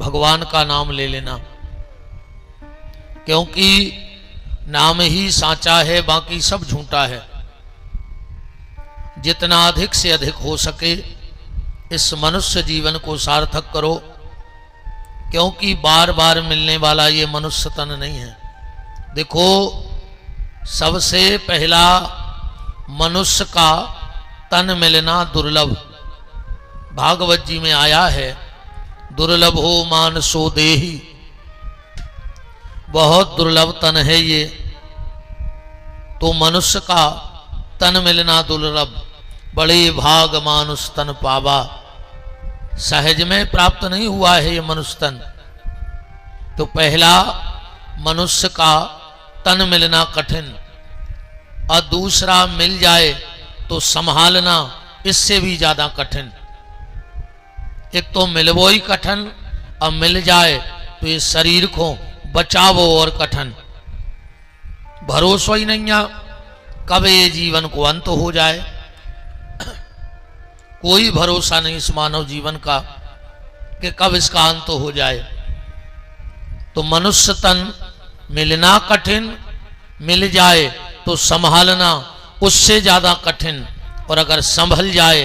भगवान का नाम ले लेना, क्योंकि नाम ही साचा है, बाकी सब झूठा है। जितना अधिक से अधिक हो सके इस मनुष्य जीवन को सार्थक करो, क्योंकि बार बार मिलने वाला ये मनुष्य तन नहीं है। देखो, सबसे पहला मनुष्य का तन मिलना दुर्लभ। भागवत जी में आया है, दुर्लभो मानसो देहि, बहुत दुर्लभ तन है ये। तो मनुष्य का तन मिलना दुर्लभ, बड़े भाग मानुष तन पावा। सहज में प्राप्त नहीं हुआ है ये मनुष्य तन। तो पहला मनुष्य का तन मिलना कठिन, और दूसरा मिल जाए तो संभालना इससे भी ज्यादा कठिन। एक तो मिलवो ही कठिन, और मिल जाए तो ये शरीर को बचावो और कठिन। भरोसा ही नहीं है कब ये जीवन को अंत हो जाए। कोई भरोसा नहीं इस मानव जीवन का कि कब इसका अंत हो जाए। तो मनुष्य तन मिलना कठिन, मिल जाए तो संभालना उससे ज्यादा कठिन, और अगर संभल जाए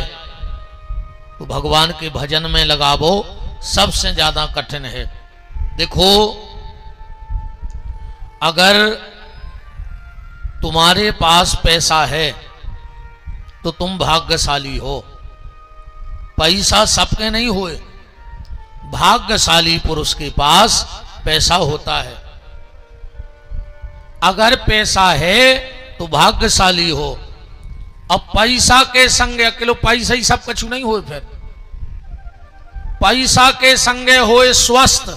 तो भगवान के भजन में लगावो, सबसे ज्यादा कठिन है। देखो, अगर तुम्हारे पास पैसा है तो तुम भाग्यशाली हो। पैसा सबके नहीं हुए, भाग्यशाली पुरुष के पास पैसा होता है। अगर पैसा है तो भाग्यशाली हो। अब पैसा के संगे अकेलो पैसा ही सब कुछ नहीं हो, फिर पैसा के संगे होए स्वस्थ,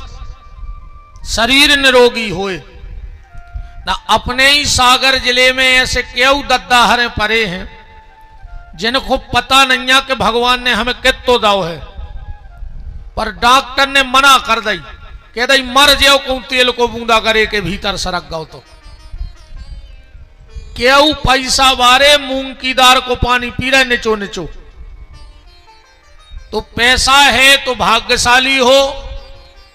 शरीर निरोगी होए ना। अपने ही सागर जिले में ऐसे क्यों दद्दा हरे परे हैं जिनको पता नहीं है कि भगवान ने हमें कितो दाव है, पर डॉक्टर ने मना कर दी, कह दी मर जाओ को तेल को बूंदा करे के भीतर सरक गाओ। तो क्यों पैसा बारे मूंग की दार को पानी पी रहे निचो निचो। तो पैसा है तो भाग्यशाली हो,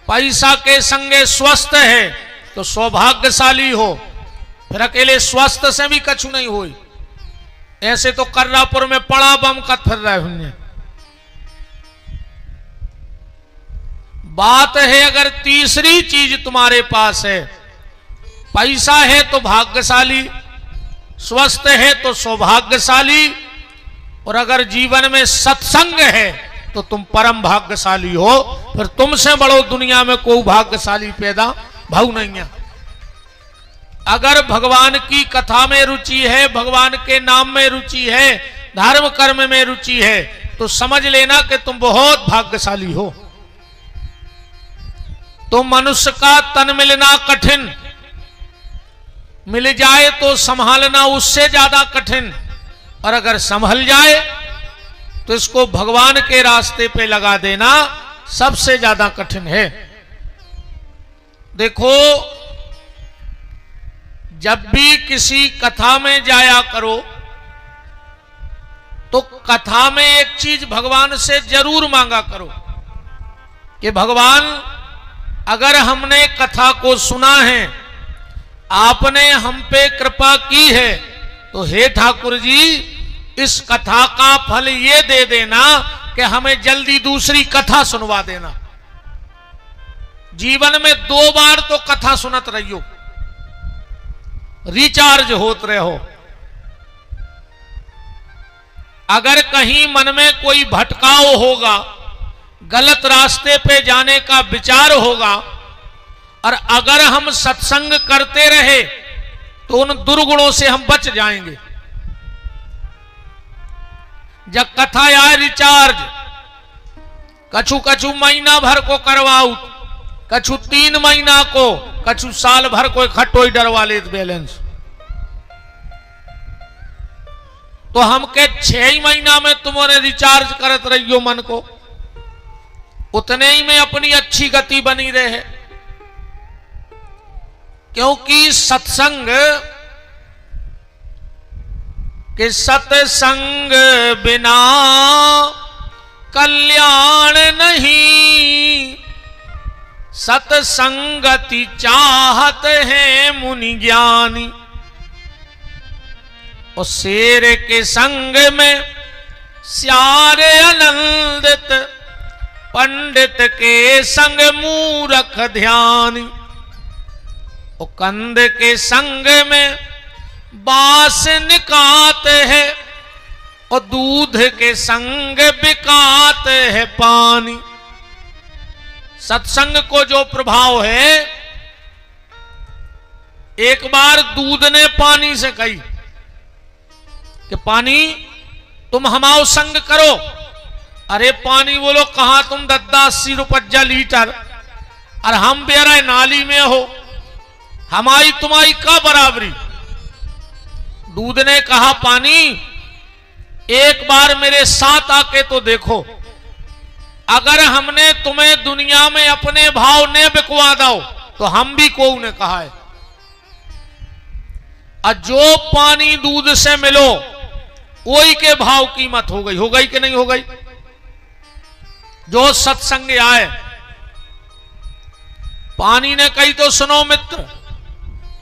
पैसा के संगे स्वस्थ है तो सौभाग्यशाली हो। फिर अकेले स्वस्थ से भी कछु नहीं हुई। ऐसे तो कर्रापुर में पड़ा बम कत फिर रहे होंगे। बात है अगर तीसरी चीज तुम्हारे पास है, पैसा है तो भाग्यशाली, स्वस्थ है तो सौभाग्यशाली, और अगर जीवन में सत्संग है तो तुम परम भाग्यशाली हो। फिर तुमसे बड़ो दुनिया में कोई भाग्यशाली पैदा भाव नहीं है। अगर भगवान की कथा में रुचि है, भगवान के नाम में रुचि है, धर्म कर्म में रुचि है, तो समझ लेना कि तुम बहुत भाग्यशाली हो। तो मनुष्य का तन मिलना कठिन, मिल जाए तो संभालना उससे ज्यादा कठिन, और अगर संभल जाए तो इसको भगवान के रास्ते पे लगा देना सबसे ज्यादा कठिन है। देखो, जब भी किसी कथा में जाया करो तो कथा में एक चीज भगवान से जरूर मांगा करो कि भगवान, अगर हमने कथा को सुना है, आपने हम पे कृपा की है, तो हे ठाकुर जी, इस कथा का फल ये दे देना कि हमें जल्दी दूसरी कथा सुनवा देना। जीवन में 2 बार तो कथा सुनत रहियो, रिचार्ज होत रहो। अगर कहीं मन में कोई भटकाव होगा, गलत रास्ते पे जाने का विचार होगा, और अगर हम सत्संग करते रहे तो उन दुर्गुणों से हम बच जाएंगे। जब कथा आए रिचार्ज, कछु कछु महीना भर को करवाओ, कछु 3 महीना को, कछु साल भर को इकट्ठो ही डरवा ले बैलेंस। तो हम के 6 महीना में तुम्हारे रिचार्ज करत रहियो मन को, उतने ही में अपनी अच्छी गति बनी रहे। क्योंकि सत्संग कि सत्संग बिना कल्याण नहीं, सतसंगति चाहत हैं मुनि ज्ञानी। और शेर के संग में श्यार आनंदित, पंडित के संग मूरख ध्यानी। और कंद के संग में बास निकात है, और दूध के संग बिकात है पानी। सत्संग को जो प्रभाव है, एक बार दूध ने पानी से कही कि पानी तुम हमाओ संग करो। अरे पानी बोलो कहां, तुम 10-80 रुपया लीटर, और हम बेरा नाली में हो, हमारी तुम्हारी का बराबरी। दूध ने कहा पानी एक बार मेरे साथ आके तो देखो, अगर हमने तुम्हें दुनिया में अपने भाव ने बिकवा दो तो हम भी को ने कहा है। और जो पानी दूध से मिलो वही के भाव कीमत हो गई कि नहीं हो गई। जो सत्संग आए, पानी ने कही तो सुनो मित्र,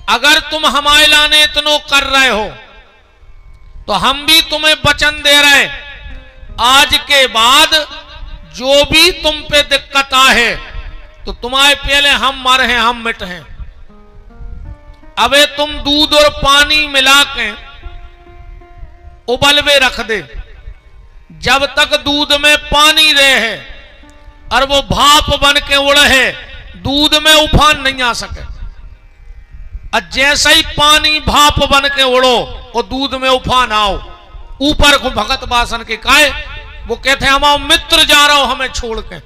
अगर तुम हमारे लाने इतनो कर रहे हो तो हम भी तुम्हें वचन दे रहे, आज के बाद जो भी तुम पे दिक्कत आए तो तुम्हारे पहले हम मर हैं, हम मिट हैं। अबे तुम दूध और पानी मिला के उबलवे रख दे, जब तक दूध में पानी रहे और वो भाप बन के उड़े, दूध में उफान नहीं आ सके। और जैसे ही पानी भाप बन के उड़ो और दूध में उफान आओ, ऊपर को भगत बासन के काहे, वो कहते हैं हमारा मित्र जा रहा हो हमें छोड़ के,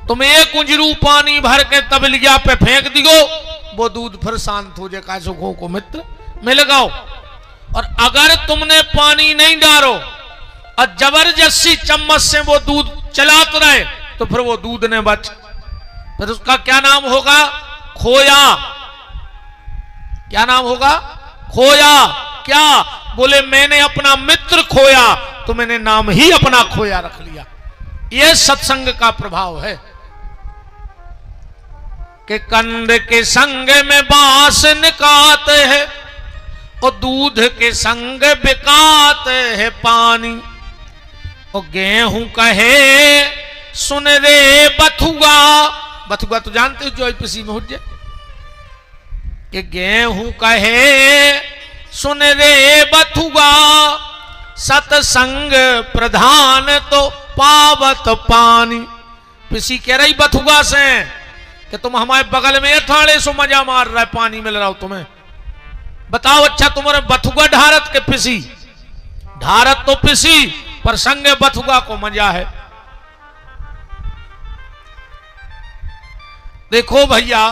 तुम एक कुंजरू पानी भर के तबलिया पे फेंक दियो, वो दूध फिर शांत हो जाए। सुखों को मित्र मिल गाओ। और अगर तुमने पानी नहीं डालो और जबरदस्ती चम्मच से वो दूध चलाते रहे तो फिर वो दूध ने बच, फिर उसका क्या नाम होगा, खोया। क्या नाम होगा, खोया। क्या बोले, मैंने अपना मित्र खोया तो मैंने नाम ही अपना खोया रख लिया। यह सत्संग का प्रभाव है कि कंद के संग में बांस निकात है और दूध के संग बिकात है पानी। और गेहूं कहे सुन रे बथुआ, बथुआ तो जानते हो जो पिसी में हुज्जे, कि गेहूं कहे सुन रे बथुआ, सतसंग प्रधान तो पावत पानी। पिसी कह रही बथुआ से कि तुम हमारे बगल में अठाड़े सो मजा मार रहा है, पानी मिल रहा हो तुम्हें, बताओ अच्छा तुम्हारे बथुआ ढारत के पिसी, ढारत तो पिसी पर संग बथुआ को मजा है। देखो भैया,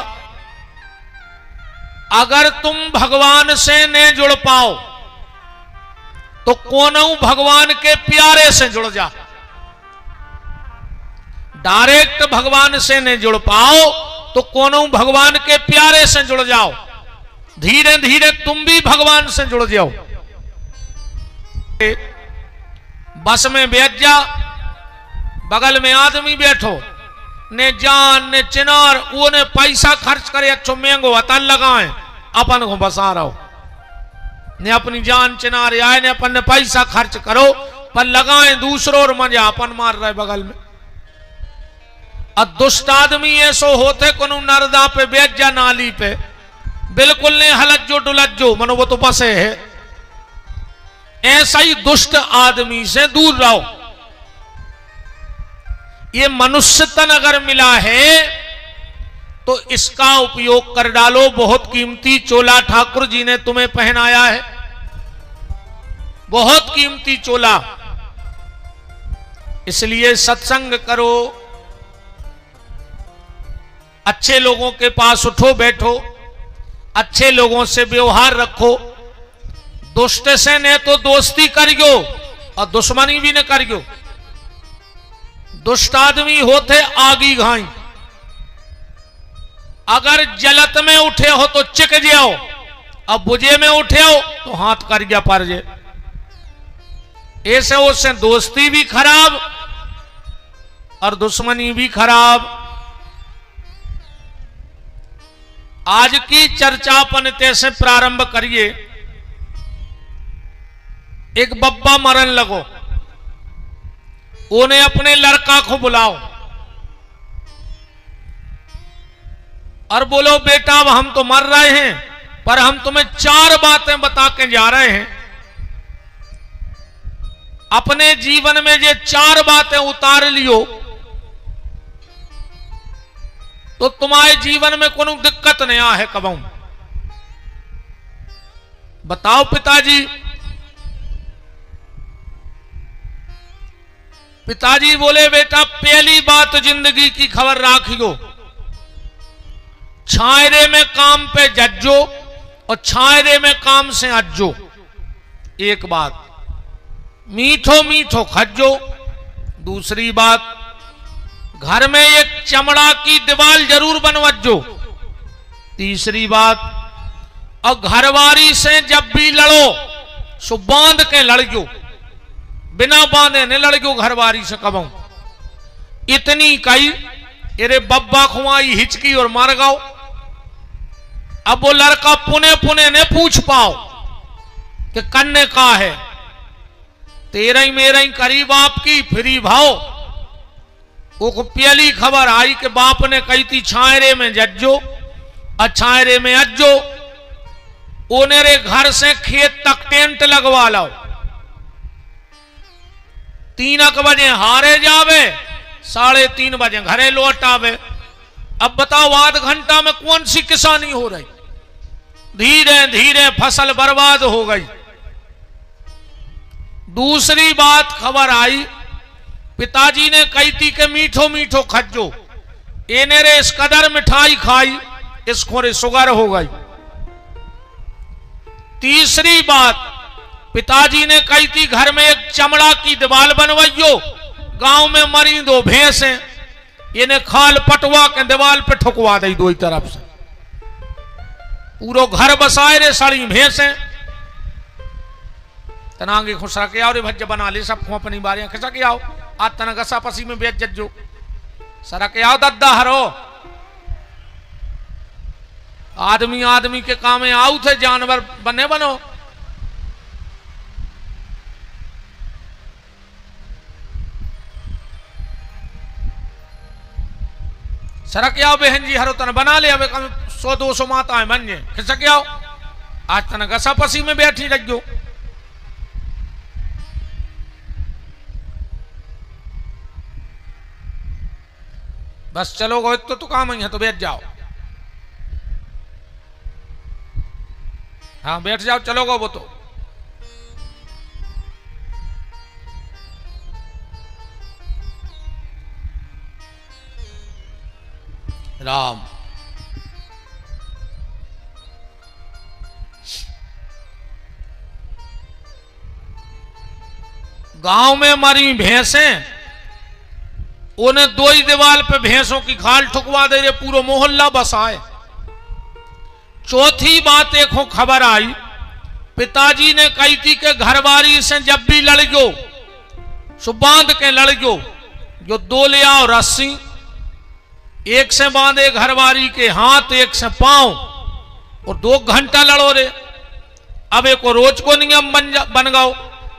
अगर तुम भगवान से न जुड़ पाओ तो कोनऊ भगवान के प्यारे से जुड़ जा। डायरेक्ट भगवान से न जुड़ पाओ तो कोनऊ भगवान के प्यारे से जुड़ जाओ, धीरे धीरे तुम भी भगवान से जुड़ जाओ। बस में बैठ जा, बगल में आदमी बैठो, ने जान ने चिनार वो ने पैसा खर्च करे अच्छो महंगो अतल लगाए, अपन को बसा रहो, ने अपनी जान चिनार आए ने अपन ने पैसा खर्च करो पर लगाए दूसरों और मजा अपन मार रहे बगल में। और दुष्ट आदमी ऐसो होते कोनो नरदा पे बैठ जा, नाली पे बिल्कुल ने हलज्जो डुलज्जो, मनो वो तो बसे है। ऐसा ही दुष्ट आदमी से दूर रहो। ये मनुष्य तन अगर मिला है तो इसका उपयोग कर डालो। बहुत कीमती चोला ठाकुर जी ने तुम्हें पहनाया है, बहुत कीमती चोला। इसलिए सत्संग करो, अच्छे लोगों के पास उठो बैठो, अच्छे लोगों से व्यवहार रखो। दुष्ट से ने तो दोस्ती करियो और दुश्मनी भी न करियो। दुष्ट आदमी होते आगी घाई, अगर जलत में उठे हो तो चिक जाओ, अब बुझे में उठे हो तो हाथ कर गया पर जे। ऐसे उससे दोस्ती भी खराब और दुश्मनी भी खराब। आज की चर्चा अपन से प्रारंभ करिए। एक बब्बा मरन लगो, उन्हें अपने लड़का को बुलाओ और बोलो बेटा अब हम तो मर रहे हैं, पर हम तुम्हें 4 बातें बता के जा रहे हैं। अपने जीवन में ये 4 बातें उतार लियो तो तुम्हारे जीवन में कोई दिक्कत नहीं आ है कबू। बताओ पिताजी। पिताजी बोले बेटा पहली बात जिंदगी की खबर राखियो, छायरे में काम पे जज्जो और छायरे में काम से अज्जो। एक बात, मीठो मीठो खज्जो। दूसरी बात, घर में एक चमड़ा की दीवार जरूर बनवज्जो। तीसरी बात, और घरवारी से जब भी लड़ो सो बांध के लड़ियो, बिना बांधे न लड़ियो घरवारी से कबो। इतनी कही अरे बब्बा खुआई हिचकी और मार गाओ। अब वो लड़का पुने पुने ने पूछ पाओ कि कन्ने का है, तेरा ही मेरा ही करीब आपकी फ्री भाव। वो पहली खबर आई कि बाप ने कही थी छायरे में जज्जो और छायरे में अज्जो। ओनेरे घर से खेत तक टेंट लगवा लाओ। 3 बजे हारे जावे, 3:30 बजे घरे लौट आवे। अब बताओ आध घंटा में कौन सी किसानी हो रही। धीरे धीरे फसल बर्बाद हो गई। दूसरी बात खबर आई, पिताजी ने कही थी कि मीठो मीठो खज्जो। इन्हें रे इस कदर मिठाई खाई इसको रे शुगर हो गई। तीसरी बात, पिताजी ने कही थी घर में एक चमड़ा की दीवार बनवाइयो, गांव में मरी 2 भैंसें, इन्हें खाल पटवा के दीवार पे ठुकवा दी 2 तरफ से। पूरो घर बसाए रे साड़ी भैंसें। तनांगे खुशा के आओ रे भज्ज बना ले सब अपनी बारियां खिसा के आओ। आज तना गसा पसी में बेच जज्जो सरा के आओ दद्दा हरो। आदमी आदमी के काम में आऊ थे, जानवर बने बनो। सरा के आओ बहन जी हरो तना बना ले। अब 100-200 माता है बन खिसा के आओ। आज तना गसा पसी में बैठी लग्यो। बस चलो गो तो काम ही है तो बैठ जाओ। हाँ बैठ जाओ, चलो गो वो तो। राम गांव में मरी भैंसें, उन्हें 2 ही दीवार पे भैंसों की खाल ठुकवा दे रहे, पूरा मोहल्ला बसाए। चौथी बात देखो खबर आई, पिताजी ने कही थी कि घरवारी से जब भी लड़ियो सो बांध के लड़ियो। जो 2 ले आओ रस्सी, एक से बांधे घरवारी के हाथ, एक से पांव, और 2 घंटा लड़ो रे। अब एक रोज को नियम बन गओ,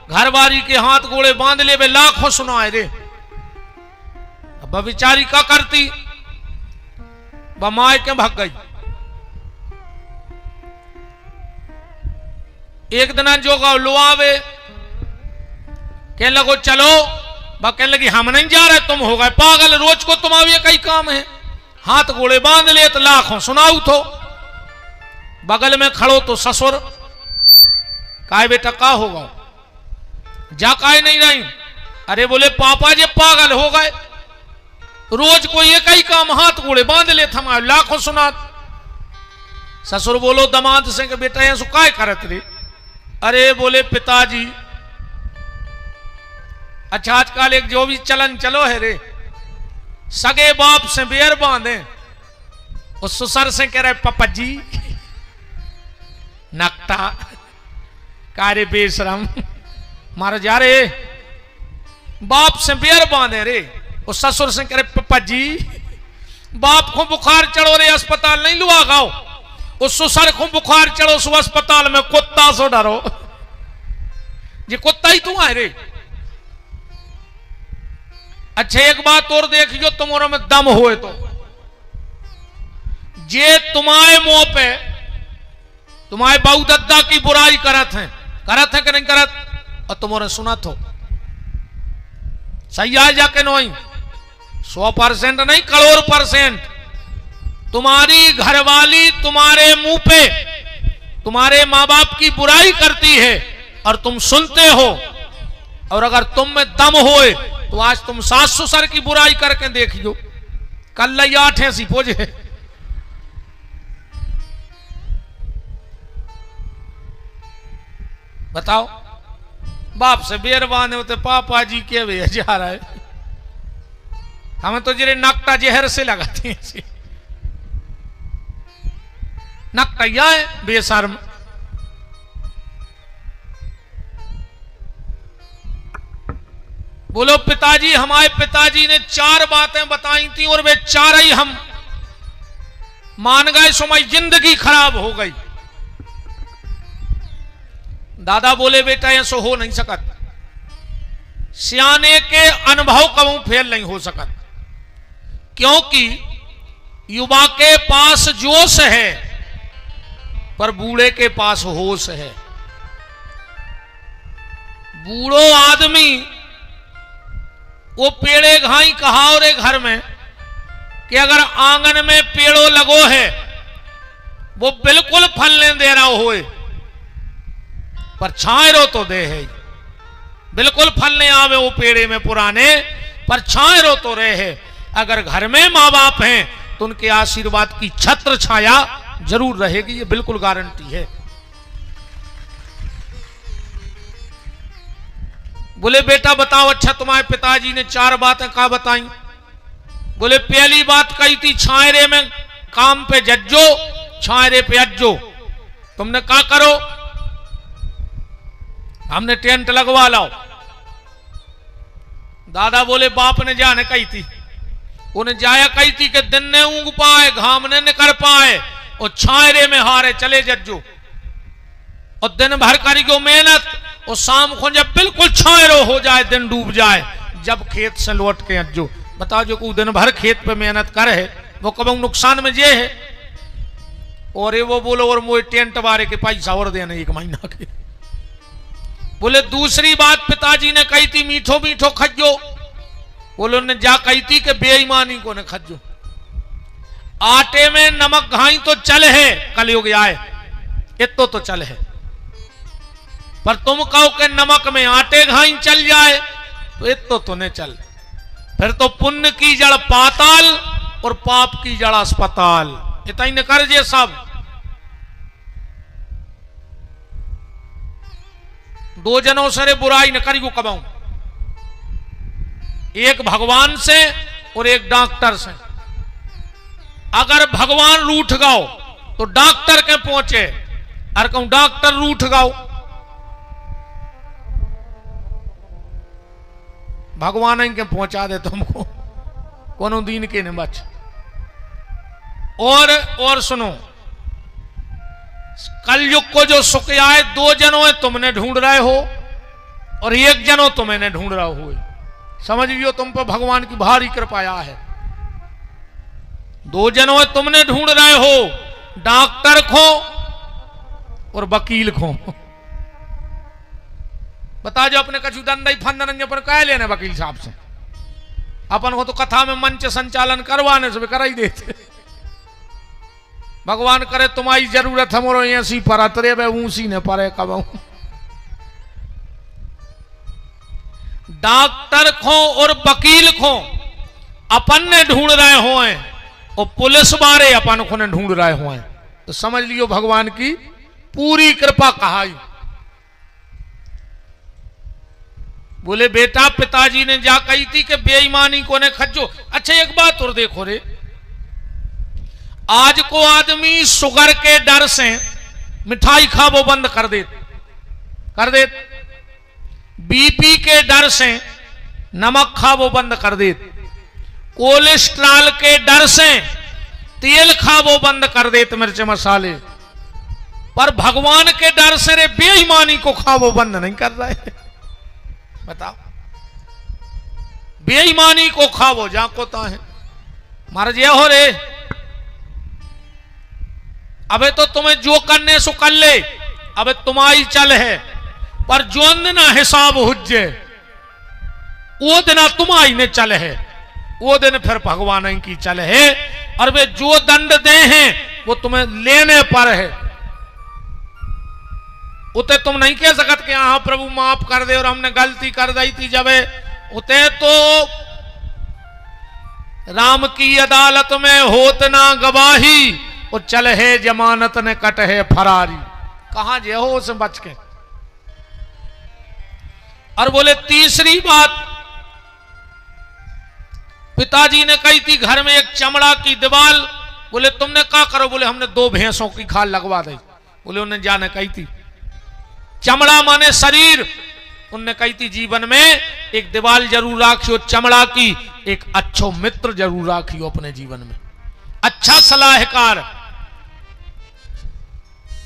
घरवारी के हाथ गोड़े बांध ले वे लाखों सुनाए रे। अब बेचारी का करती, बमाए के भाग गई। एक दिन जो गाँव लो आवे, कहने लगो चलो, कहने लगी हम नहीं जा रहे, तुम हो गए पागल, रोज को तुम आवे कई काम है। हाथ गोड़े बांध ले तो लाखों सुनाऊ थो। बगल में खड़ो तो ससुर, काय बेटा का होगा, जा काय नहीं रही। अरे बोले पापा जी पागल हो गए, रोज को एक ही काम हाथ गोड़े बांध ले थमा लाखों सुना। ससुर बोलो दमाद से कि बेटा ऐसो काय करत रे। अरे बोले पिताजी अच्छा आजकल एक जो भी चलन चलो है रे, सगे बाप से बेर बांधे, उस ससुर से कह रहे पापा जी नकटा कारे बेशरम मारो जा रे। बाप से बेर बांधे रे, उस ससुर से कह रहे पापा जी बाप को बुखार चढ़ो रे, अस्पताल नहीं लुआ गाओ, उस सर को बुखार चढ़ो सो अस्पताल में कुत्ता सो डरो, ये कुत्ता ही तू है रे। अच्छा एक बात और देखियो, तुम्हारे में दम होए तो जे तुम्हारे मुंह पे तुम्हारे बाऊ दद्दा की बुराई करत है कि नहीं करत, और तुम्हारे सुना तो सही आ जाके नहीं 100% नहीं, करोड़ %। तुम्हारी घरवाली तुम्हारे मुंह पे तुम्हारे मां बाप की बुराई करती है और तुम सुनते हो, और अगर तुम में दम होए तो आज तुम सास ससुर की बुराई करके देखियो, कल 8 ऐसी पोजे। बताओ, बाप से बेरवान होते पापा जी के वे जा रहा है, हमें तो जरे नकटा जहर से लगाती है, नकटैया है बेशर्म। बोलो पिताजी, हमारे पिताजी ने 4 बातें बताई थी और वे 4 ही हम मान गए, समय जिंदगी खराब हो गई। दादा बोले बेटा ऐसा हो नहीं सकत, सियाने के अनुभव कभी फेल नहीं हो सकत, क्योंकि युवा के पास जोश है पर बूढ़े के पास होश है। बूढ़ो आदमी वो पेड़े घाई कहा और एक घर में कि अगर आंगन में पेड़ो लगो है वो बिल्कुल फल नहीं दे रहा होए पर छायरो तो दे है, बिल्कुल फल नहीं आवे वो पेड़े में पुराने पर छायरो तो रहे है। अगर घर में मां बाप हैं तो उनके आशीर्वाद की छत्र छाया जरूर रहेगी, ये बिल्कुल गारंटी है। बोले बेटा बताओ, अच्छा तुम्हारे पिताजी ने 4 बातें कहा बताई? बोले पहली बात कही थी छायरे में काम पे जज्जो, छायरे पे अज्जो। तुमने क्या करो? हमने टेंट लगवा लाओ। दादा बोले बाप ने जाने कही थी, उन्हें जाया कही थी कि दिन ने ऊँग पाए घाम ने निकर पाए और छायरे में हारे चले जज्जो, और दिन भर करियो मेहनत और शाम को जब बिल्कुल छायरो हो जाए, दिन डूब जाए, जब खेत से लौट के अज्जो। बताओ जो को दिन भर खेत पे मेहनत करे है वो कब नुकसान में जे है। और ये वो बोलो और मोए टेंट वाले के पैसा और देने 1 महीना के। बोले दूसरी बात पिताजी ने कही थी मीठो मीठो खज्जो। बोले उन्हें जा कही थी कि बेईमानी को ने खज्जो। आटे में नमक घाई तो चल है, कलयुग आए इतो तो चल है, पर तुम कहो कि नमक में आटे घाई चल जाए तो इतो तो नहीं चल। फिर तो पुण्य की जड़ पाताल और पाप की जड़ अस्पताल। इतना ही न कर जे सब। 2 जनों से बुराई न करियो कबाऊ, एक भगवान से और एक डॉक्टर से। अगर भगवान रूठ गाओ तो डॉक्टर के पहुंचे, और कहूं डॉक्टर रूठ गाओ भगवान ही के पहुंचा दे तुमको, कोनो दीन के ने बच। और सुनो, कलयुग को जो सुख आए 2 जनों तुमने ढूंढ रहे हो और 1 जनों तुम्हें ढूंढ रहा हो। समझ लियो तुम पर भगवान की भारी कृपा है। 2 जनों तुमने ढूंढ रहे हो, डॉक्टर को और वकील को। बता जो अपने कछु दंड फंदन पर कह लेने वकील साहब से, अपन को तो कथा में मंच संचालन करवाने से भी करा ही देते। भगवान करे तुम्हारी जरूरत हमरो ऐसी पर तरे वे ऊंसी ने परे कब। डॉक्टर को और वकील को अपन ने ढूंढ रहे हो और पुलिस वाले अपन को ने ढूंढ रहे हो, तो समझ लियो भगवान की पूरी कृपा कहाई। बोले बेटा पिताजी ने जा कही थी कि बेईमानी को ने खज्जो। अच्छा एक बात और देखो रे, आज को आदमी शुगर के डर से मिठाई खाबो बंद कर दे, बीपी के डर से नमक खाबो बंद कर दे, कोलेस्ट्रॉल के डर से तेल खावो बंद कर देते मिर्च मसाले, पर भगवान के डर से रे बेईमानी को खावो बंद नहीं कर रहे। बताओ, बेईमानी को खावो जाको ता है महाराज ये हो रे। अबे तो तुम्हें जो करने सो कर ले, अबे तुम्हारी चल है, पर जो ना हिसाब हुज्जे वो दिन तुम्हारी ने चल है, वो दिन फिर भगवान की चल है। और वे जो दंड दे हैं वो तुम्हें लेने पर है। उते तुम नहीं कह सकत कि हाँ प्रभु माफ कर दे और हमने गलती कर दी थी। जब उते तो राम की अदालत में होत ना गवाही, वो चल है जमानत ने कट है फरारी। कहां जे हो उसे बच के। और बोले तीसरी बात पिताजी ने कही थी, घर में एक चमड़ा की दीवार। बोले तुमने क्या करो? बोले हमने 2 भैंसों की खाल लगवा दी। बोले उन्हें जाने कही थी, चमड़ा माने शरीर। उनने कही थी जीवन में एक दीवार जरूर राखियो चमड़ा की, एक अच्छो मित्र जरूर राखियो अपने जीवन में, अच्छा सलाहकार,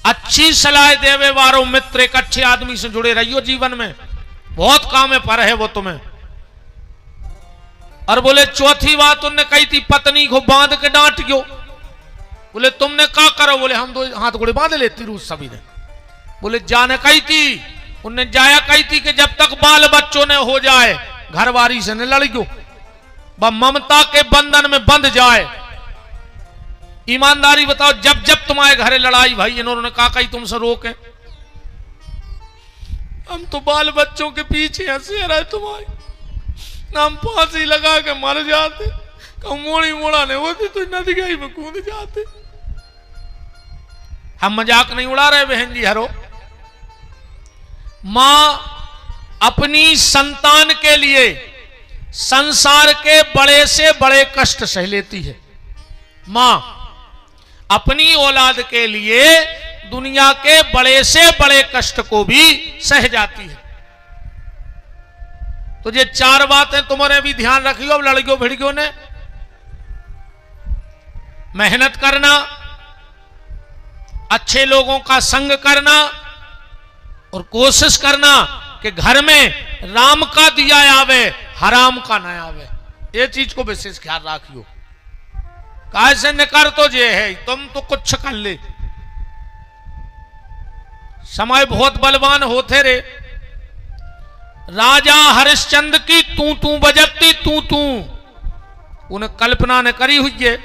अच्छी सलाह देवे वारो मित्र। एक अच्छे आदमी से जुड़े रहियो जीवन में, बहुत काम है पर है वो तुम्हें। और बोले चौथी बात उनने कही थी, पत्नी को बांध के डांटियो। बोले तुमने क्या करो? बोले हम 2 हाथ गोड़े बांध लेती रूस सभी ने। बोले जाने कही थी, उनने जाया कही थी कि जब तक बाल बच्चों ने हो जाए घरवारी से न लड़ियो, वह ममता के बंधन में बंध जाए। ईमानदारी बताओ, जब जब तुम्हारे घरे लड़ाई भाई इन्होंने कहा कही तुमसे रोके, हम तो बाल बच्चों के पीछे हंसे रहे तुम्हारे, हम फांसी लगा के मर जाते, मोड़ी मोड़ा नहीं होती तो नदी गई में कूद जाते। हम मजाक नहीं उड़ा रहे बहन जी। हरो मां अपनी संतान के लिए संसार के बड़े से बड़े कष्ट सह लेती है। मां अपनी औलाद के लिए दुनिया के बड़े से बड़े कष्ट को भी सह जाती है। तो ये 4 बातें तुम्हारे भी ध्यान रखियो। अब लड़कियों भिड़कियों ने मेहनत करना, अच्छे लोगों का संग करना और कोशिश करना कि घर में राम का दिया आवे, हराम का न आवे। ये चीज को विशेष ख्याल रखियो। कैसे न कर तो ये है, तुम तो कुछ कर ले। समय बहुत बलवान होते रे। राजा हरिश्चंद्र की तू बजती तू उन्हें कल्पना ने करी हुई है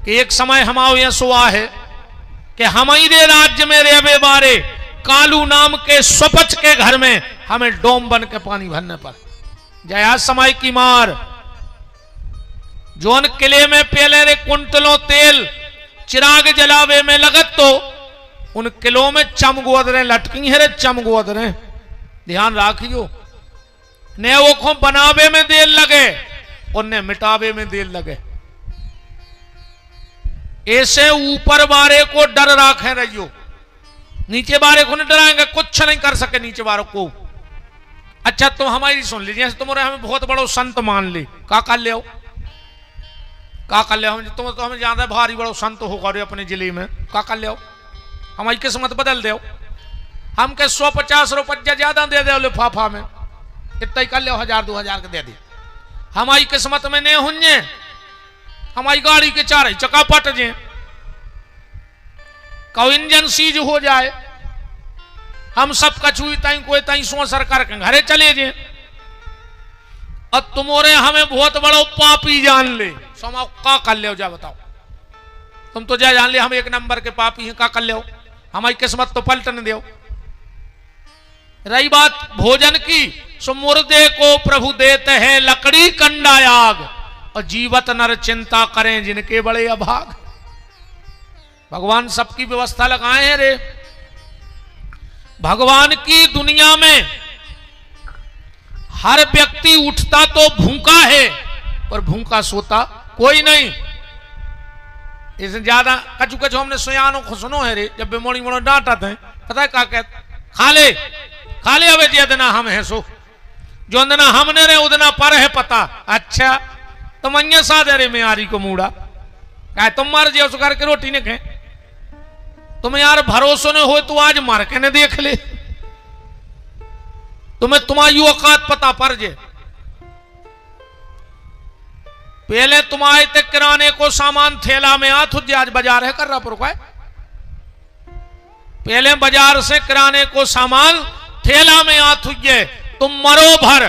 कि एक समय हमारे यहां सुआ है कि हमारे राज्य में रेवे बारे कालू नाम के स्वपच के घर में हमें डोम बन के पानी भरने पर जया समय की मार। जोन किले में पहले रे कुंटलों तेल चिराग जलावे में लगत, तो उन किलों में चमगोदरें लटकी है रे, चमगोदरें। ध्यान राखियो, ने वो को बनावे में देर लगे, उन्हें मिटावे में देर लगे। ऐसे ऊपर वाले को डर राखे रहियो, नीचे वाले को नहीं डराएंगे, कुछ नहीं कर सके नीचे वालों को। अच्छा तुम हमारी सुन लीजिए, तुम्हारे हमें बहुत बड़ो संत मान ले, का कर ले का कर ले। तुम तो हमें ज्यादा भारी बड़ो संत होगा रे अपने जिले में, का कर ले हमारी किस्मत बदल दे। हम के 150 रुपया ज्यादा दे दे लिफाफा में, इतना ही कर ले, 1000-2000 के दे दे। हमारी किस्मत में नहीं हुए, हमारी गाड़ी के 4 चक्का पट जाए, कौ इंजन सीज हो जाए, हम सब कछुई ताई कोई ताई सो सरकार के घरे चले जाए। अब तुम्हारे हमें बहुत बड़ा पापी जान ले, समा का कर ले जा बताओ। तुम तो जा जान ले हम 1 नंबर के पापी हैं, का कर ले। हमारी किस्मत तो पलटन दो। रही बात भोजन की, सो मुर्दे को प्रभु देते हैं लकड़ी कंडा आग, और जीवत नर चिंता करें जिनके बड़े अभाग। भगवान सबकी व्यवस्था लगाए हैं रे। भगवान की दुनिया में हर व्यक्ति उठता तो भूखा है, पर भूखा सोता कोई नहीं। इससे ज्यादा कचू कचू हमने सुयानों को सुनो है रे, जब मोड़ी मोड़ो डांटा थे, पता है क्या कहते, खा ले अबे जे देना हम है सो, जो अंदना हमने रे उदना पर है पता। अच्छा तो मंगे सा दे रे मेरी को मूड़ा, क्या तुम मर जे उस घर की रोटी ने कहे तुम्हें यार भरोसा न हो तो आज मार के ने देख ले, तुम्हें तुम्हारी औकात पता पड़ जे। पहले तुम्हारे तक किराने को सामान थैला में हाथ आज बाजार है कर रहा पर पहले बाजार से किराने को सामान थैला में हाथ तुम मरो भर,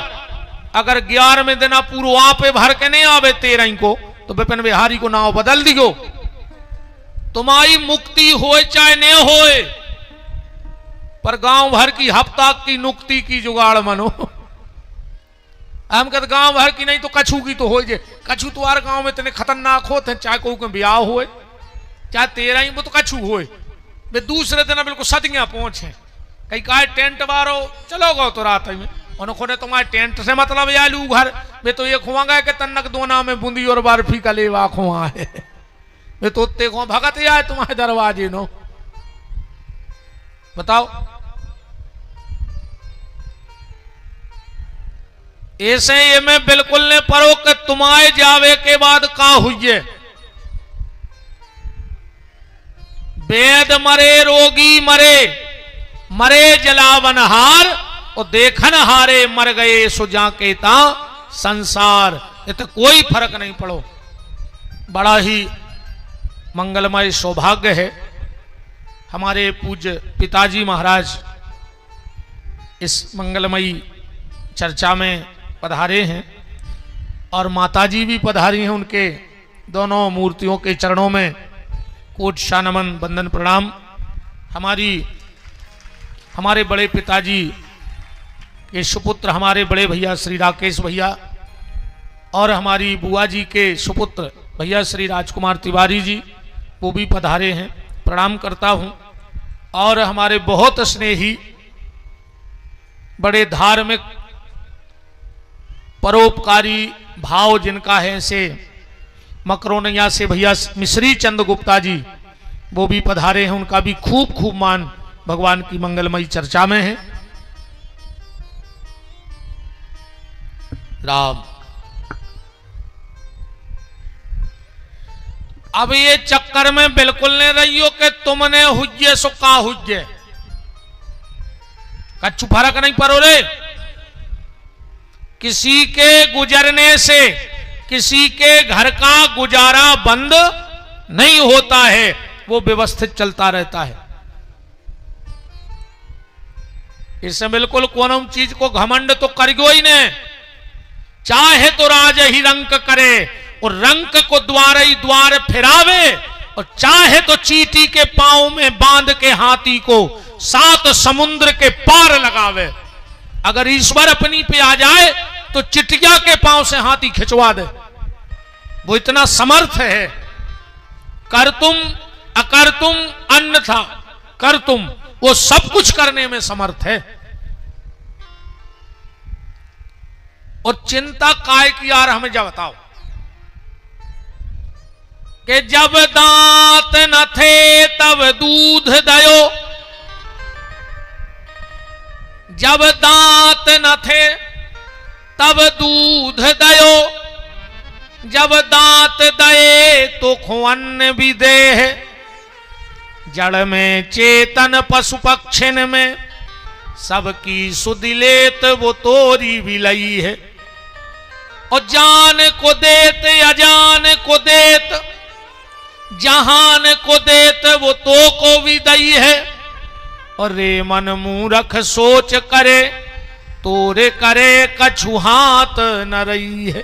अगर 11वें दिन पूर्व वहां पे भर के नहीं आवे 13 को तो विपिन बिहारी को नाव बदल दियो। तुम्हारी मुक्ति होए चाहे न होए, पर गांव भर की हफ्ता की नुक्ति की जुगाड़ मनो। हम कहते गांव भर की नहीं तो कछू की तो हो जे, कछू तुम्हारे गांव में इतने खतरनाक होते हैं, चाहे कोई के ब्याह होए चाहे 13 वो तो कछू होए वे दूसरे दिन बिल्कुल सदियां पहुंचे। कहीं कहा टेंट बारो चलो गो तो रात में उन्होंने तुम्हारे टेंट से मतलब आलू घर वे तो ये खुआगा कि तन्नक दोना में बूंदी और बर्फी का लेवा खुआ है वे तो उत्ते खुआ भगत आए तुम्हारे दरवाजे नो। बताओ ऐसे ये मैं बिल्कुल ने परो कि तुम्हारे जावे के बाद का हुई, वेद मरे रोगी मरे, मरे जलावनहार और देखन हारे मर गए सुजा के ता संसार। ये तो कोई फर्क नहीं पड़ो। बड़ा ही मंगलमय सौभाग्य है हमारे पूज्य पिताजी महाराज इस मंगलमयी चर्चा में पधारे हैं और माताजी भी पधारी हैं। उनके दोनों मूर्तियों के चरणों में कोट शा नमन वंदन प्रणाम। हमारे बड़े पिताजी के सुपुत्र हमारे बड़े भैया श्री राकेश भैया और हमारी बुआ जी के सुपुत्र भैया श्री राजकुमार तिवारी जी वो भी पधारे हैं, प्रणाम करता हूं। और हमारे बहुत स्नेही बड़े धार्मिक परोपकारी भाव जिनका है से मकरोनिया से भैया मिश्री चंद गुप्ता जी वो भी पधारे हैं, उनका भी खूब खूब मान भगवान की मंगलमयी चर्चा में है। राम अब ये चक्कर में बिल्कुल नहीं रहियो कि तुमने हुज्जे सुखा हुज्जे, कच्छु फर्क नहीं पड़ो रे। किसी के गुजरने से किसी के घर का गुजारा बंद नहीं होता है, वो व्यवस्थित चलता रहता है। इससे बिल्कुल कोनो चीज को घमंड तो करियो ही नहीं। चाहे तो राज ही रंक करे और रंक को द्वार ही द्वार फिरावे, और चाहे तो चींटी के पांव में बांध के हाथी को 7 समुद्र के पार लगावे। अगर ईश्वर अपनी पे आ जाए तो चिटिया के पांव से हाथी खिंचवा दे, वो इतना समर्थ है। कर तुम अकर तुम अन्यथा कर तुम, वो सब कुछ करने में समर्थ है। और चिंता काय की यार हमें जब बताओ कि जब दांत न थे तब दूध दयो, जब दांत न थे तब दूध दयो, जब दांत दए तो खुअन्न भी दे। जड़ में चेतन पशु पक्षिन में सबकी सुदिलेत वो तोरी भी लई है। और जान को देत अजान को देत, जहान को देत वो तो को भी दई है। और रे मन मूरख सोच करे तोरे करे कछु हाथ न रही है।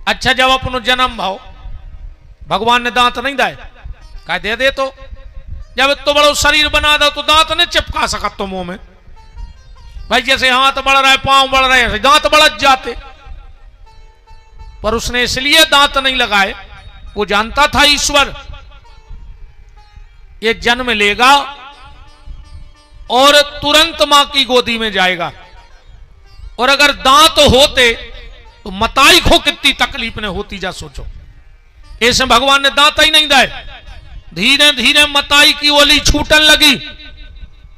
अच्छा जब अपनो जन्म भाव भगवान ने दांत नहीं दाए, कह दे तो जब तो बड़ो शरीर बना दो तो दांत नहीं चिपका सका तो मुंह में। भाई जैसे हाथ बढ़ रहा है पांव बढ़ रहे हैं दांत बढ़ जाते, पर उसने इसलिए दांत नहीं लगाए, वो जानता था ईश्वर ये जन्म लेगा और तुरंत मां की गोदी में जाएगा। और अगर दांत होते तो मताई को कितनी तकलीफ ने होती जा सोचो। ऐसे भगवान ने दांत ही नहीं दाए, धीरे धीरे मताई की ओली छूटन लगी।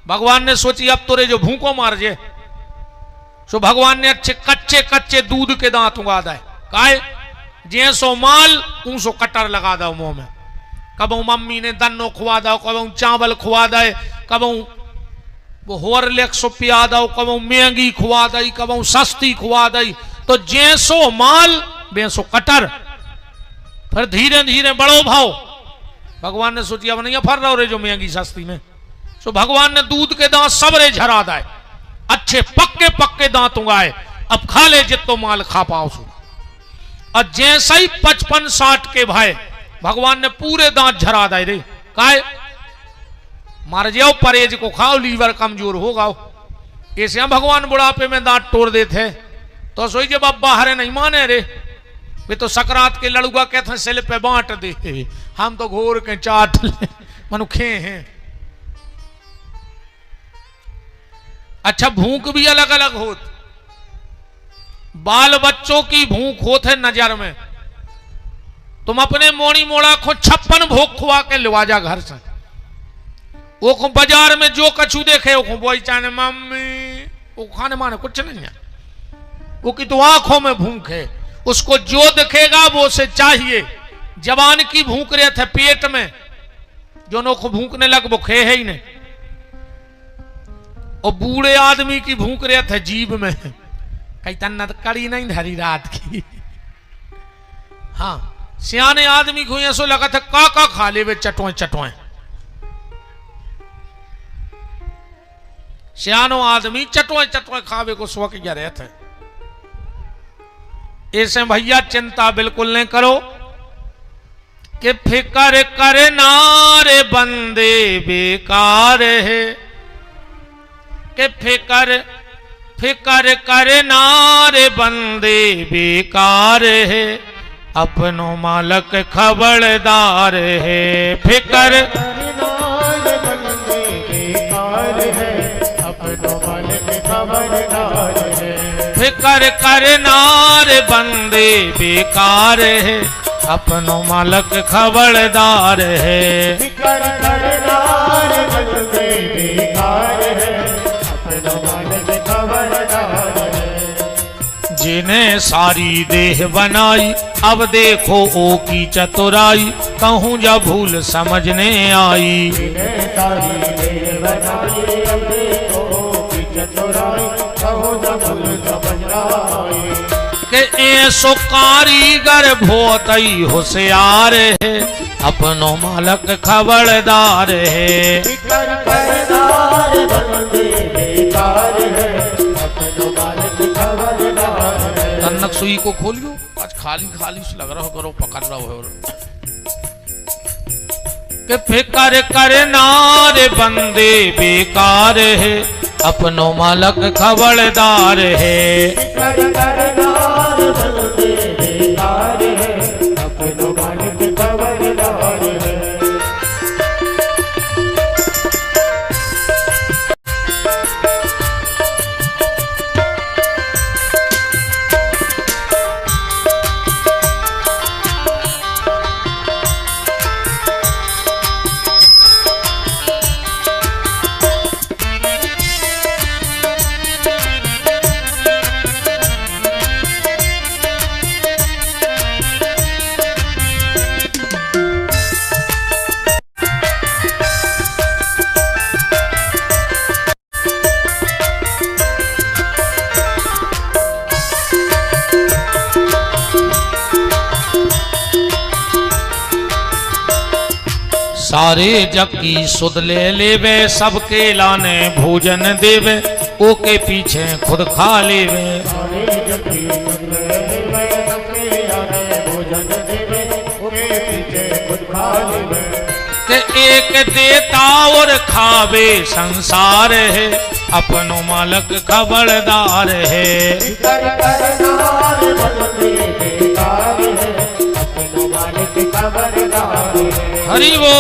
भगवान ने सोची अब तोरे जो भूखों मार जे, सो भगवान ने अच्छे कच्चे कच्चे दूध के दांत उगा दाए। काहे जैसो माल ऊसो कटर लगा दो मुंह में। कबू मम्मी ने दन्नो खुआ दो, कबू चावल खुआ दे, कबू वो हॉर्लिक्स पिया दो, कबू महंगी खुआ दई, कबू सस्ती खुआ दई। तो जैसो माल बेसो कटर। फिर धीरे धीरे बड़ो भाव। भगवान ने सोचिया अब नहीं फर रहो रे जो महंगी सस्ती में। सो भगवान ने दूध के दांत सबरे झरा दाए, अच्छे पक्के पक्के दांत उगाए। अब खा ले जितो माल खा पाओ सो। और जैसा ही 55-60 के भाई भगवान ने पूरे दांत झरा दाए रे। काहे मर जाओ, परहेज को खाओ, लीवर कमजोर होगा। ऐसे भगवान बुढ़ापे में दांत तोड़ देते। तो सोई जब अब बाहर नहीं माने रे, वे तो सकरात के लड़ुआ कहते हैं सिल पे बांट दे, हम तो घोर के चाट ले मनुखे हैं। अच्छा भूख भी अलग अलग होत। बाल बच्चों की भूख होत है नजर में। तुम अपने मोड़ी मोड़ा को 56 भोग खुआ के लवा जा घर से। वो को बाजार में जो कछु देखे वो को बोई चाने मम्मी, वो खाने माने कुछ नहीं है। वो की तो आंखों में भूख है। उसको जो दिखेगा वो से चाहिए। जवान की भूख रहे थे पेट में, जो नो को भूखने लग वो खे है ही नहीं। और बूढ़े आदमी की भूख रहे थे जीभ में, कई तन्नत कड़ी नहीं धरी रात की। हाँ सियाने आदमी को ऐसो लगा था का खा ले वे चटोए चटोए। सियानो आदमी चटोए चटोए खावे को स्व किया रहे थे। ऐसे भैया चिंता बिल्कुल नहीं करो कि फिकर करे नारे बंदे बेकार है। कि फिकर करे नारे बंदे बेकार है, अपनो मालक खबरदार है। फिकर नारे बंदे बेकार है, अपनो मालक खबरदार है। फिकर करे नारे बंदे बेकार है, अपनो मालक खबरदार है। फिकर करे नारे बंदे बेकार है, अपनो मालक खबरदार है। जिन्हें सारी देह बनाई अब देखो ओ की चतुराई, कहूँ जब भूल समझने आई। जिन्हें सारी देह बनाई अब देखो ओ की चतुराई, कहूँ जब भूल समझना आई। के ऐसो कारीगर बहुत ही होशियार है, अपनो मालक खबरदार है। फिकर करदार बंदे बेकार है, अपनो मालक खबरदार है। तन्नक सुई को खोलियो, आज खाली खाली लग रहा हो, करो पकड़ रहा हो। कि फिकर करनार बंदे बेकार है, अपनो मालक खबरदार है। फिकर करनार बंदे बेकार है, अपनो मालक खबरदार है। सारे जग की सुध ले लेवे, सबके लाने भोजन देवे, ओके पीछे खुद खा लेवे। सारे जग की सुध ले लेवे, सबके लाने भोजन देवे, ओके पीछे खुद खा लेवे। के एक देता और खावे संसार है, अपनो मालक खबरदार है। फिकर करनार बंदे बेकार है, अपनो मालक खबरदार है। हरि वो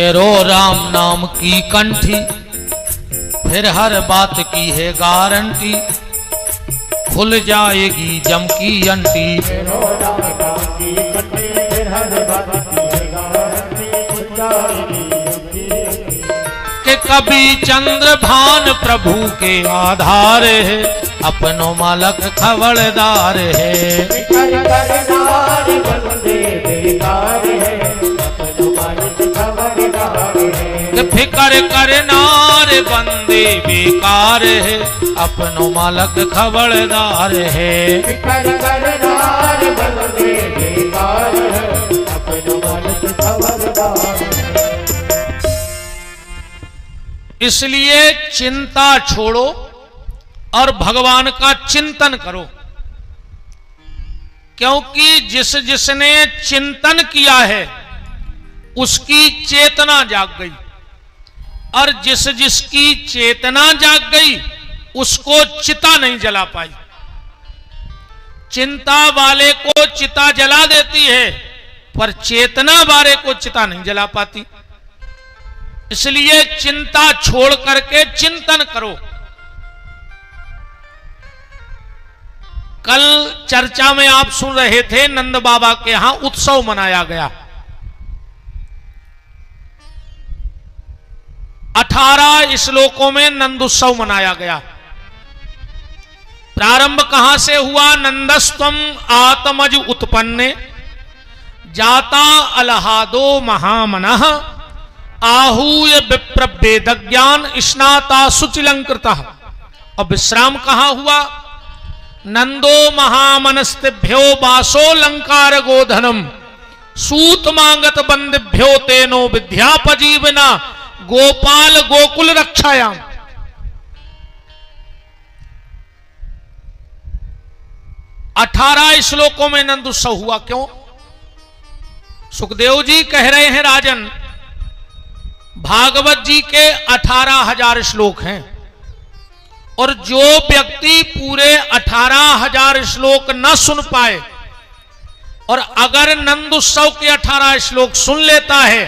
पैरो राम नाम की कंठी, फिर हर बात की है गारंटी, खुल जाएगी जम की अंटी। पैरो राम नाम की कंठी, फिर हर बात की है गारंटी, खुल जाएगी जम की अंटी। कि कभी चंद्र भान प्रभु के आधार है, अपनो मालक खबरदार है। फिकर करनार बंदे बेकार है, अपनो मालिक खबरदार है। कि फिकर करनार बंदे बेकार है, अपनो मालक खबरदार है। फिकर करनार बंदे बेकार है, अपनो मालिक खबरदार है। इसलिए चिंता छोड़ो और भगवान का चिंतन करो, क्योंकि जिसने चिंतन किया है उसकी चेतना जाग गई, और जिसकी चेतना जाग गई उसको चिता नहीं जला पाई। चिंता वाले को चिता जला देती है, पर चेतना वाले को चिता नहीं जला पाती। इसलिए चिंता छोड़ करके चिंतन करो। कल चर्चा में आप सुन रहे थे, नंद बाबा के यहां उत्सव मनाया गया। 18 श्लोकों में नंद उत्सव मनाया गया। प्रारंभ कहां से हुआ? नंदस्त्वम आत्मज उत्पन्ने, जाता अलहादो महामनः, आहूय विप्र वेदज्ञान स्नाता शुचिलंकृता। और विश्राम कहां हुआ? नंदो महामनस्तिभ्यो वासो लंकार गोधनम, सूत मांगत बंदिभ्यो तेनो विद्यापजीवना, गोपाल गोकुल रक्षायाम। अठारह श्लोकों में नंद उत्सव हुआ। क्यों? सुखदेव जी कह रहे हैं, राजन भागवत जी के 18,000 श्लोक हैं, और जो व्यक्ति पूरे 18,000 श्लोक न सुन पाए और अगर नंद उत्सव के 18 श्लोक सुन लेता है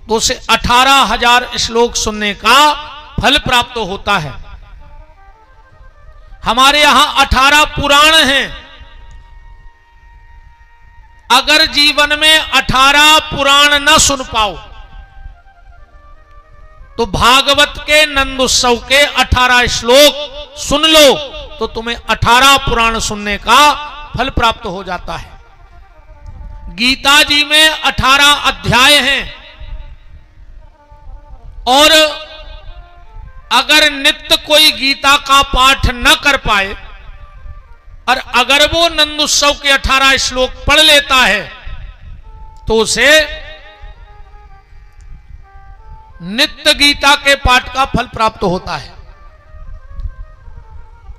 तो उसे 18,000 श्लोक सुनने का फल प्राप्त होता है। हमारे यहां 18 पुराण हैं। अगर जीवन में 18 पुराण न सुन पाओ तो भागवत के नंद उत्सव के 18 श्लोक सुन लो तो तुम्हें 18 पुराण सुनने का फल प्राप्त हो जाता है। गीता जी में 18 अध्याय हैं, और अगर नित्य कोई गीता का पाठ न कर पाए और अगर वो नंद उत्सव के 18 श्लोक पढ़ लेता है तो उसे नित्य गीता के पाठ का फल प्राप्त होता है।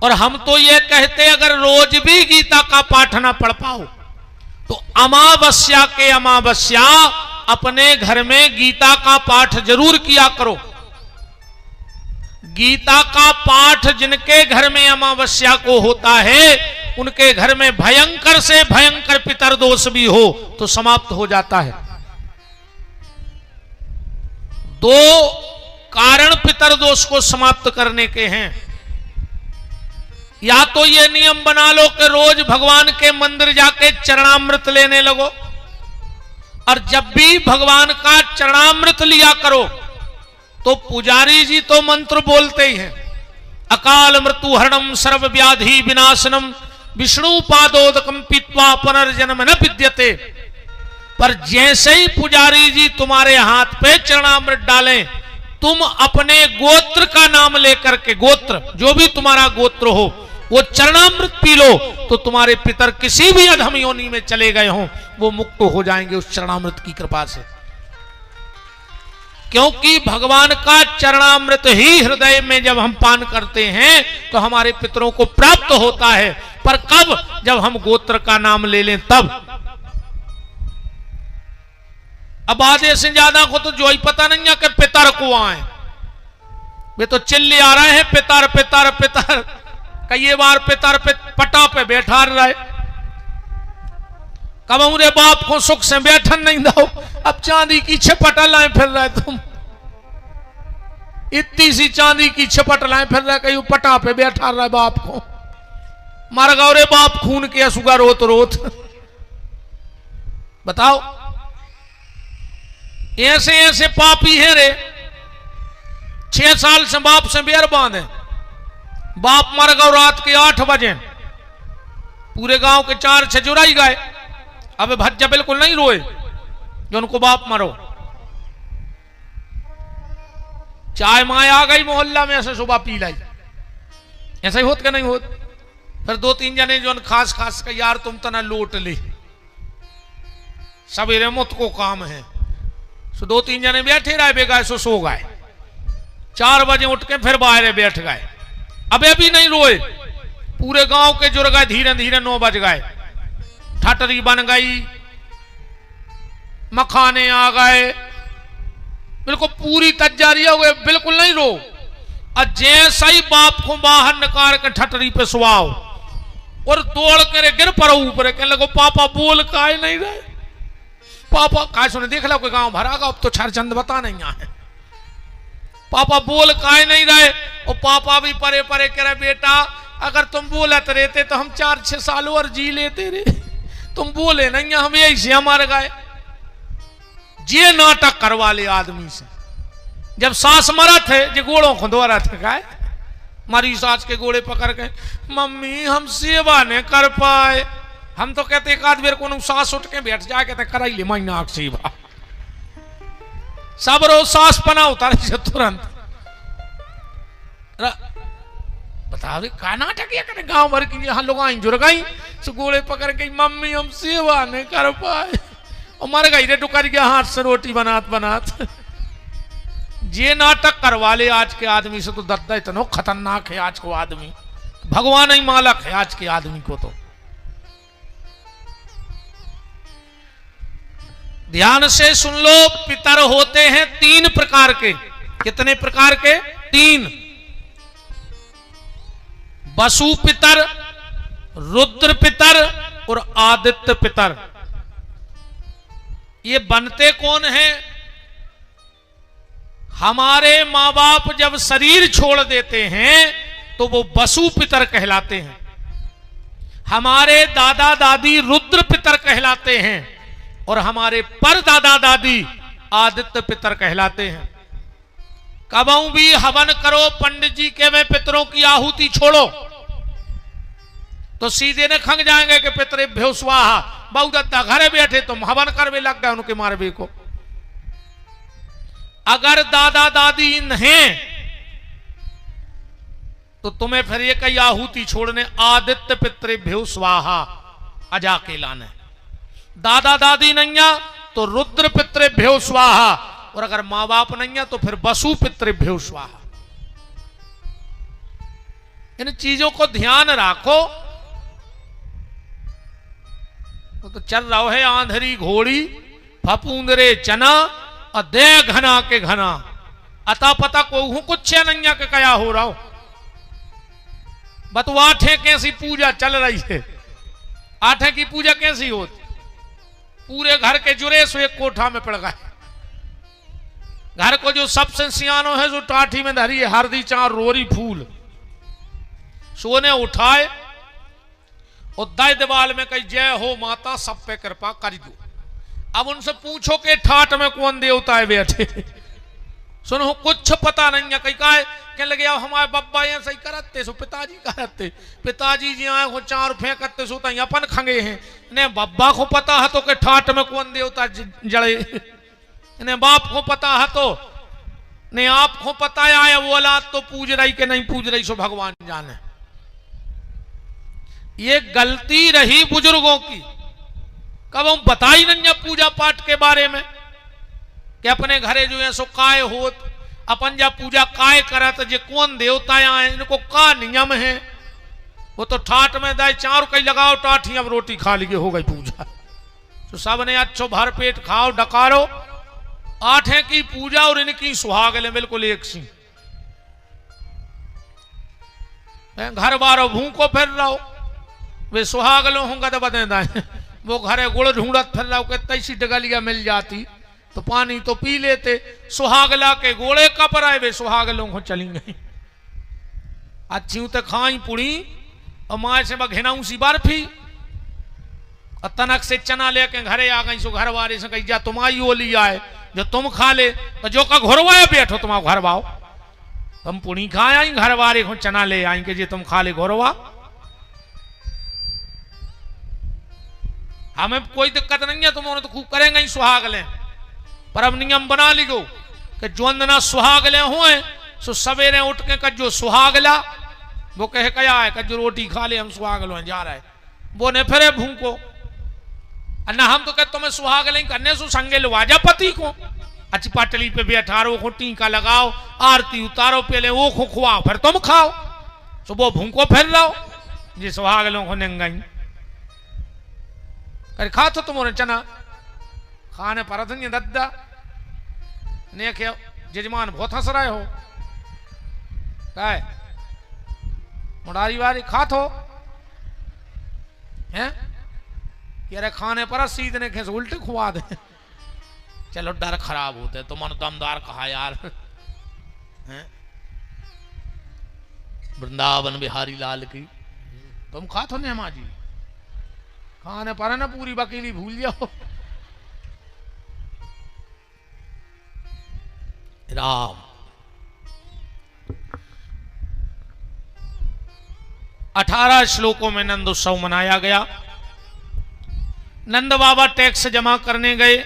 और हम तो ये कहते, अगर रोज भी गीता का पाठ ना पढ़ पाओ तो अमावस्या के अमावस्या अपने घर में गीता का पाठ जरूर किया करो। गीता का पाठ जिनके घर में अमावस्या को होता है उनके घर में भयंकर से भयंकर पितर दोष भी हो तो समाप्त हो जाता है। 2 कारण पितर दोष को समाप्त करने के हैं। या तो ये नियम बना लो कि रोज भगवान के मंदिर जाके चरणामृत लेने लगो, और जब भी भगवान का चरणामृत लिया करो तो पुजारी जी तो मंत्र बोलते ही हैं, अकाल मृत्यु हरणम सर्व व्याधि विनाशनम विष्णु पादोदकम पीत्वा पुनर्जन्म न विद्यते। पर जैसे ही पुजारी जी तुम्हारे हाथ पे चरणामृत डालें, तुम अपने गोत्र का नाम लेकर के, गोत्र जो भी तुम्हारा गोत्र हो, वो चरणामृत पी लो तो तुम्हारे पितर किसी भी अधम योनि में चले गए हों वो मुक्त हो जाएंगे उस चरणामृत की कृपा से। क्योंकि भगवान का चरणामृत ही हृदय में जब हम पान करते हैं तो हमारे पितरों को प्राप्त होता है। पर कब? जब हम गोत्र का नाम ले लें तब। अब आधे से ज्यादा को तो जो ही पता नहीं है कि पितर को आए, वे तो चिल्ले आ रहे हैं पितर पितर पितर, कई बार पितर पे पटा पे बैठा रहे, कब रे बाप को सुख से बैठन नहीं दो, अब चांदी की छपट लाए फिर रहे तुम, इतनी सी चांदी की छपट लाए फिर रहे, कहीं पटा पे बैठा रहा बाप को, मर गौ रे बाप खून के सुगा रोत रोत। बताओ ऐसे ऐसे पापी हैं रे, 6 साल से बाप से बेर बांधे, बाप मर गौ रात के 8 बजे, पूरे गांव के 4 छजुराई गए, अब भज्जा बिल्कुल नहीं रोए जो उनको बाप मरो। चाय माय आ गई मोहल्ला में, ऐसे सुबह पी लाई, ऐसा ही होत क्या नहीं होत। फिर 2-3 जने जो खास खास का यार तुम तना लोट ले, सवेरे मुत को काम है, सो 2-3 जने बैठे रहे बेगाए, सो गए। 4 बजे उठ के फिर बाहर बैठ गए, अबे भी नहीं रोए, पूरे गांव के जुड़ गए, धीरे धीरे 9 बज गए, ठटरी बन गई, मखाने आ गए, बिल्कुल पूरी तैयारी हो गई, बिल्कुल नहीं रो। और जैसा ही बाप को बाहर निकाल के ठटरी पे सुआओ और दौड़ कर गिर पड़ो ऊपर, कहने लगो पापा बोल काहे नहीं रहे, पापा काय सुने देख लो कोई गांव भरा, अब तो छरचंद बता नहीं है, पापा बोल काहे नहीं रहे। और पापा भी परे परे कह रहे बेटा अगर तुम बोलत रहते तो हम 4-6 साल और जी लेते रे, तुम बोले नहीं, हम यही से हमारे गए। ये नाटक करवा ले आदमी से, जब सास मरा थे जो गोड़ों को द्वारा थे गाय, मारी सास के गोड़े पकड़ के मम्मी हम सेवा नहीं कर पाए, हम तो कहते एक आध बेर को सास उठ के बैठ जाए, कहते कराई ले महीना सेवा, सब रोज सास पना उतारे से तुरंत। बताओ का नाटक ये करे, गांव भर की यहाँ लोग आई जुड़ गई, सो गोड़े पकड़ के मम्मी हम सेवा नहीं कर पाए, और मर गई रे डुकर गया हाथ से रोटी बनात बनात। ये नाटक करवा ले आज के आदमी से तो दद्दा इतना खतरनाक है आज को आदमी, भगवान ही मालक है आज के आदमी को। तो ध्यान से सुन लो, पितर होते हैं 3 प्रकार के, कितने प्रकार के? 3। वसु पितर, रुद्र पितर और आदित्य पितर। ये बनते कौन हैं? हमारे मां बाप जब शरीर छोड़ देते हैं तो वो वसु पितर कहलाते हैं, हमारे दादा दादी रुद्र पितर कहलाते हैं, और हमारे पर दादा दादी आदित्य पितर कहलाते हैं। कबहू भी हवन करो पंडित जी के में पितरों की आहुति छोड़ो तो सीधे न खंग जाएंगे कि पितरेभ्यो स्वाहा, बहु दत्ता घरे बैठे तुम हवन करवे लग गए उनके मारवे को। अगर दादा दादी नहीं तो तुम्हें फिर ये कई आहुति छोड़ने, आदित्य पितरेभ्यो स्वाहा अजा के लाने। दादा दादी नहीं है तो रुद्र पितरेभ्यो स्वाहा, और अगर मां बाप नहीं है तो फिर वसु पितरेभ्यो स्वाहा। इन चीजों को ध्यान रखो। तो चल रहा है आंधरी घोड़ी फपूंदरे चना और दे घना के घना, अता पता को हूं कुछ नहीं के कया हो रहा हो। बतवाठे कैसी पूजा चल रही है, आठे की पूजा कैसी होती, पूरे घर के जुरे सो एक कोठा में पड़ गए। घर को जो सबसे सियानो है जो टाठी में धरी है हरदी चार रोरी फूल, सोने उठाए और दाई दीवाल में कही जय हो माता सब पे कृपा कर दो। अब उनसे पूछो कि ठाठ में कौन देवता है बैठे, सुनो कुछ पता नहीं है। कहीं का कहने लगे अब हमारे बब्बा यहाँ सही करते सो पिताजी करते, पिताजी जी आए हो 4 फेंकते सो तई अपन खंगे हैं। ने बब्बा को पता है तो के ठाठ में कौन देवता जड़े, ने बाप को पता है तो ने आप को पता है वो औलाद तो पूज रही के नहीं पूज रही सो भगवान जाने। ये गलती रही बुजुर्गों की, कब हम बताई नहीं पूजा पाठ के बारे में कि अपने घरे जो है सो काय होत, अपन जब पूजा काय करत, जे कौन देवता आए इनको का नियम है। वो तो ठाठ में दाई 4 कई लगाओ टाठी अब रोटी खा लिए हो गई पूजा। तो सब ने अच्छो भर पेट खाओ डकारो, 8 की पूजा और इनकी सुहाग ले बिल्कुल एक सी। घर बारो भूखो फिर रहो, वे सुहाग लो होंगे तो बदे दाए वो घरे गुड़ ढूंढत फिर रहा, तैसी डगलिया मिल जाती तो पानी तो पी लेते। सुहागला के गोले कपर आए वे सुहागलों को चली गई। अच्छी तो खाई पुड़ी और माए से घिनाऊ सी बर्फी और तनक से चना लेके घरे आ गई। सो घर वाले से कही जा तुम आई ओली आए जो तुम खा ले, तो जो का घोरवाए बैठो तुम घर वाओ। तुम पुड़ी खाए आई, घर वाले को चना ले आई के जे तुम खा ले घोरवा। हमें कोई दिक्कत नहीं है, तुम तो खूब करेंगे ही सुहाग लें, पर अब नियम बना लिगो कि जो अंदना सुहाग ले हुए सो सवेरे उठ के कजो सुहागला वो कहे कया है कजो रोटी खा ले हम सुहाग लो जा रहा है वो ने फिरे भूखो। ना हम तो कहते तुम्हें सुहाग नहीं करने सो संगे लो आजा पति को। अच्छी पाटली पे बैठारो को टीका लगाओ, आरती उतारो, पहले वो को खुआओ फिर तुम खाओ। सुबह भूखो फिर रहो जी सुहाग लो को नंगाई कर खा तो तुम्हारे चना खाने पर दद्दा ने क्या जजमान बहुत हंस रहे हो काय मुरारी वाली खा तो हैं यार खाने पर सीधने के उल्टे खुआ दे। चलो डर खराब होते तो मन दमदार कहा यार हैं वृंदावन बिहारी लाल की तुम खा तो नेमा जी खाने पर ना पूरी वकीली भूल जाओ। राम 18 श्लोकों में नंद उत्सव मनाया गया। नंद बाबा टैक्स जमा करने गए,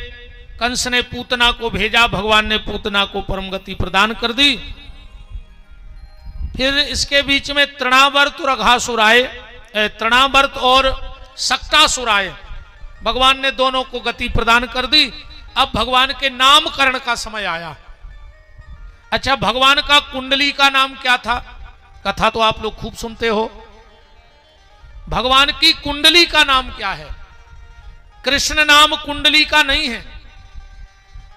कंस ने पूतना को भेजा, भगवान ने पूतना को परम गति प्रदान कर दी। फिर इसके बीच में तृणावर्त और अघासुर आए, तृणावर्त और सक्टासुर आए, भगवान ने दोनों को गति प्रदान कर दी। अब भगवान के नामकरण का समय आया। अच्छा, भगवान का कुंडली का नाम क्या था? कथा तो आप लोग खूब सुनते हो। भगवान की कुंडली का नाम क्या है? कृष्ण नाम कुंडली का नहीं है।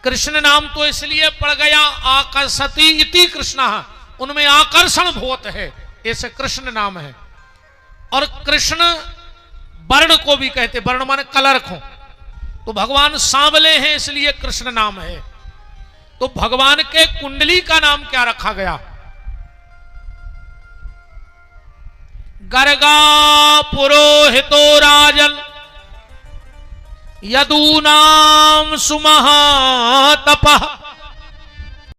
कृष्ण नाम तो इसलिए पड़ गया आकर्षति इति कृष्ण, उनमें आकर्षण बहुत है, ऐसे कृष्ण नाम है। और कृष्ण वर्ण को भी कहते, वर्ण माने कलर को, तो भगवान सांवले हैं इसलिए कृष्ण नाम है। तो भगवान के कुंडली का नाम क्या रखा गया? गर्गा पुरोहितो राजल यदूनाम सुमहातपः